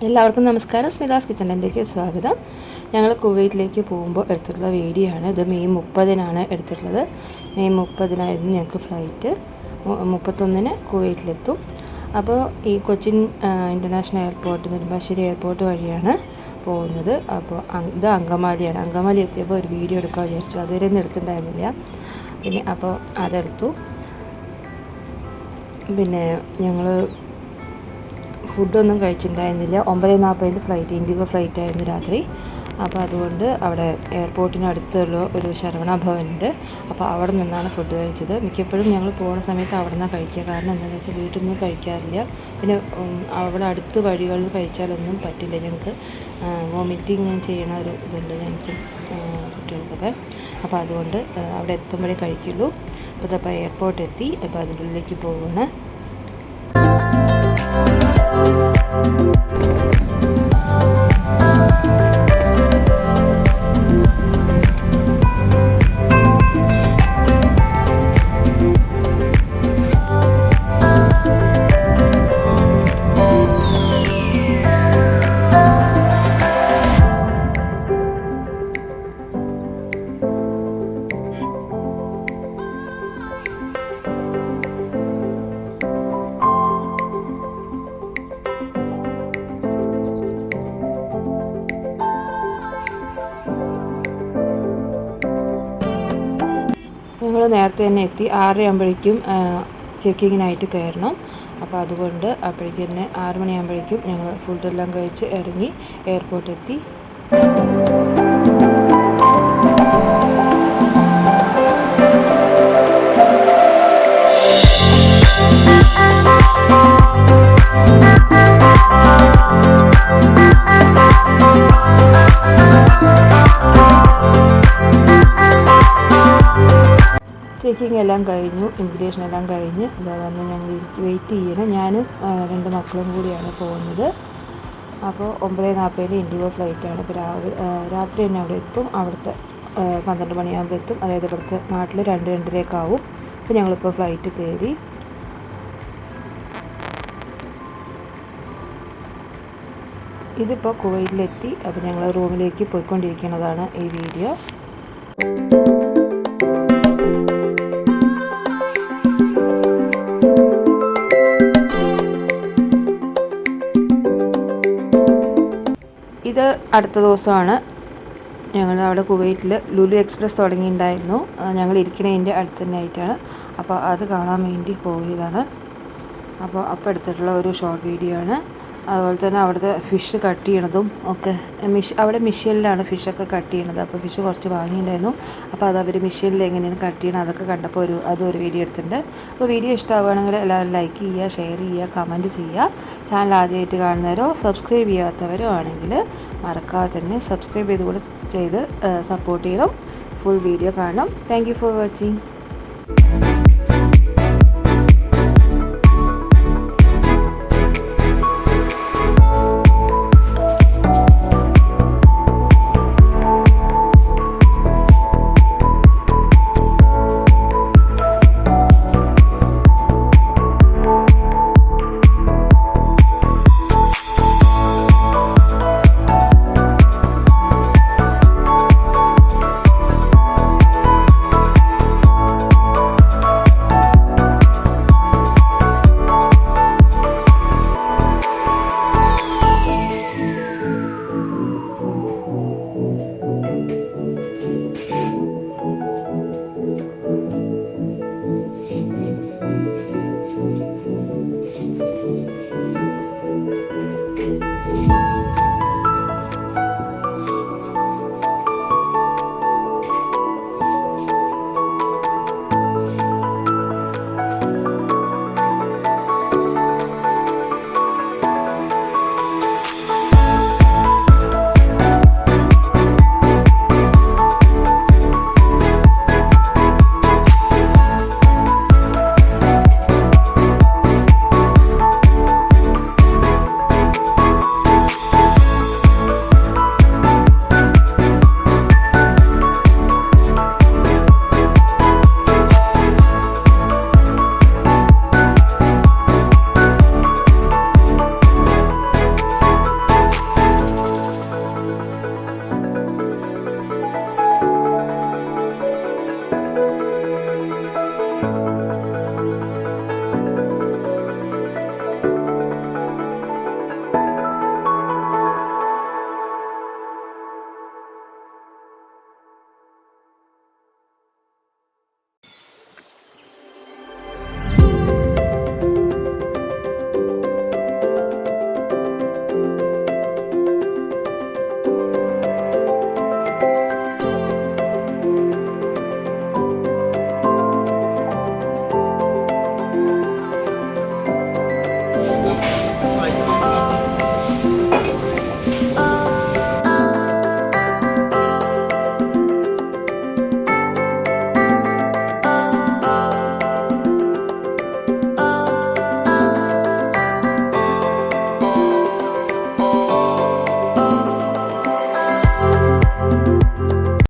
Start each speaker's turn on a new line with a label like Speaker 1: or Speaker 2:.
Speaker 1: എല്ലാവർക്കും നമസ്കാരം. സ്മിതാസ് കിച്ചണിലേക്ക് സ്വാഗതം. ഞങ്ങൾ കുവൈറ്റിലേക്ക് പോകുമ്പോൾ എടുത്തിട്ടുള്ള വീഡിയോ ആണ് ഇത്. മെയ് 30-നാണ് എടുത്തിട്ടുള്ളത്. മെയ് 30-നായിരുന്നു ഞങ്ങൾക്ക് ഫ്ലൈറ്റ്. 31-ന് കുവൈറ്റിലെത്തും. അപ്പോൾ ഈ Cochin international airport, Nedumbassery airport വഴിയാണ് പോകുന്നത്. അപ്പോൾ ഇത് അങ്കമാലിയാണ്. അങ്കമാലി എത്തിയപ്പോൾ ഒരു വീഡിയോ എടുക്കാൻ വിചാരിച്ചു. അതുവരെ ഒന്നും എടുത്തിട്ടുണ്ടായിരുന്നില്ല. പിന്നെ അപ്പോൾ അതെടുത്തു. പിന്നെ ഞങ്ങൾ ഫുഡൊന്നും കഴിച്ചിട്ടുണ്ടായിരുന്നില്ല. 9:40 ഫ്ലൈറ്റ്, ഇൻഡിഗോ ഫ്ലൈറ്റ് ആയിരുന്നു രാത്രി. അപ്പോൾ അതുകൊണ്ട് അവിടെ എയർപോർട്ടിനടുത്തുള്ള ഒരു ശരവണ ഭവനുണ്ട്. അപ്പോൾ അവിടെ നിന്നാണ് ഫുഡ് കഴിച്ചത്. മിക്കപ്പോഴും ഞങ്ങൾ പോകുന്ന സമയത്ത് അവിടെ നിന്നാണ് കഴിക്കുക. കാരണം എന്താണെന്ന് വെച്ചാൽ വീട്ടിൽ നിന്ന് കഴിക്കാറില്ല. പിന്നെ അവിടെ അടുത്ത് വഴികളിൽ കഴിച്ചാലൊന്നും പറ്റില്ല. ഞങ്ങൾക്ക് വോമിറ്റിങ് ചെയ്യണ ഒരു ഇതുണ്ട് എനിക്ക്, കുട്ടികൾക്കൊക്കെ. അപ്പോൾ അതുകൊണ്ട് അവിടെ എത്തുമ്പോഴേ കഴിക്കുള്ളൂ. അപ്പോൾ ഇതപ്പോൾ എയർപോർട്ട് എത്തി. അപ്പോൾ അതിൻ്റെ ഉള്ളിലേക്ക് പോവുകയാണ്. ഞങ്ങൾ നേരത്തെ തന്നെ എത്തി. 6:30 ചെക്കിങ്ങിനായിട്ട് കയറണം. അപ്പോൾ അതുകൊണ്ട് അപ്പോഴേക്കും തന്നെ 6 മണിയാകുമ്പോഴേക്കും ഞങ്ങൾ ഫുഡെല്ലാം കഴിച്ച് ഇറങ്ങി എയർപോർട്ടെത്തി. ചെക്കിങ് എല്ലാം കഴിഞ്ഞു, ഇമിഗ്രേഷൻ എല്ലാം കഴിഞ്ഞ് ഇതാ വന്ന് ഞങ്ങൾ വെയിറ്റ് ചെയ്യണം. ഞാനും 2 മക്കളും കൂടിയാണ് പോകുന്നത്. അപ്പോൾ 9:40 ഇൻഡിഗോ ഫ്ലൈറ്റാണ്. ഇപ്പോൾ രാത്രി തന്നെ അവിടെ എത്തും. അവിടുത്തെ 12 മണിയാകുമ്പോൾ എത്തും. അതായത് ഇവിടുത്തെ നാട്ടിൽ 2-2:30 ആവും. അപ്പോൾ ഞങ്ങളിപ്പോൾ ഫ്ലൈറ്റ് കയറി. ഇതിപ്പോൾ കുവൈറ്റിലെത്തി. അപ്പോൾ ഞങ്ങൾ റൂമിലേക്ക് പോയിക്കൊണ്ടിരിക്കുന്നതാണ് ഈ വീഡിയോ. ഇത് അടുത്ത ദിവസമാണ്. ഞങ്ങൾ അവിടെ കുവൈറ്റിൽ ലുലു എക്സ്പ്രസ് തുടങ്ങിയിട്ടുണ്ടായിരുന്നു. ഞങ്ങൾ ഇരിക്കുന്നതിൻ്റെ അടുത്ത് തന്നെ ആയിട്ടാണ്. അപ്പോൾ അത് കാണാൻ വേണ്ടി പോയതാണ്. അപ്പോൾ എടുത്തിട്ടുള്ള ഒരു ഷോർട്ട് വീഡിയോ ആണ്. അതുപോലെ തന്നെ അവിടുത്തെ ഫിഷ് കട്ട് ചെയ്യണതും ഒക്കെ അവിടെ മിഷ്യനിലാണ് ഫിഷൊക്കെ കട്ട് ചെയ്യണത്. അപ്പോൾ ഫിഷ് കുറച്ച് വാങ്ങിയിട്ടുണ്ടായിരുന്നു. അപ്പോൾ അത് അവർ മിഷ്യനിൽ എങ്ങനെയാണ് കട്ട് ചെയ്യണം അതൊക്കെ കണ്ടപ്പോൾ അതൊരു വീഡിയോ എടുത്തിട്ടുണ്ട്. അപ്പോൾ വീഡിയോ ഇഷ്ടമാവുകയാണെങ്കിൽ എല്ലാവരും ലൈക്ക് ചെയ്യുക, ഷെയർ ചെയ്യുക, കമൻറ്റ് ചെയ്യുക. ചാനൽ ആദ്യമായിട്ട് കാണുന്നവരോ സബ്സ്ക്രൈബ് ചെയ്യാത്തവരോ ആണെങ്കിൽ മറക്കാതെ തന്നെ സബ്സ്ക്രൈബ് ചെയ്ത് സപ്പോർട്ട് ചെയ്യണം. ഫുൾ വീഡിയോ കാണണം. Thank you for watching.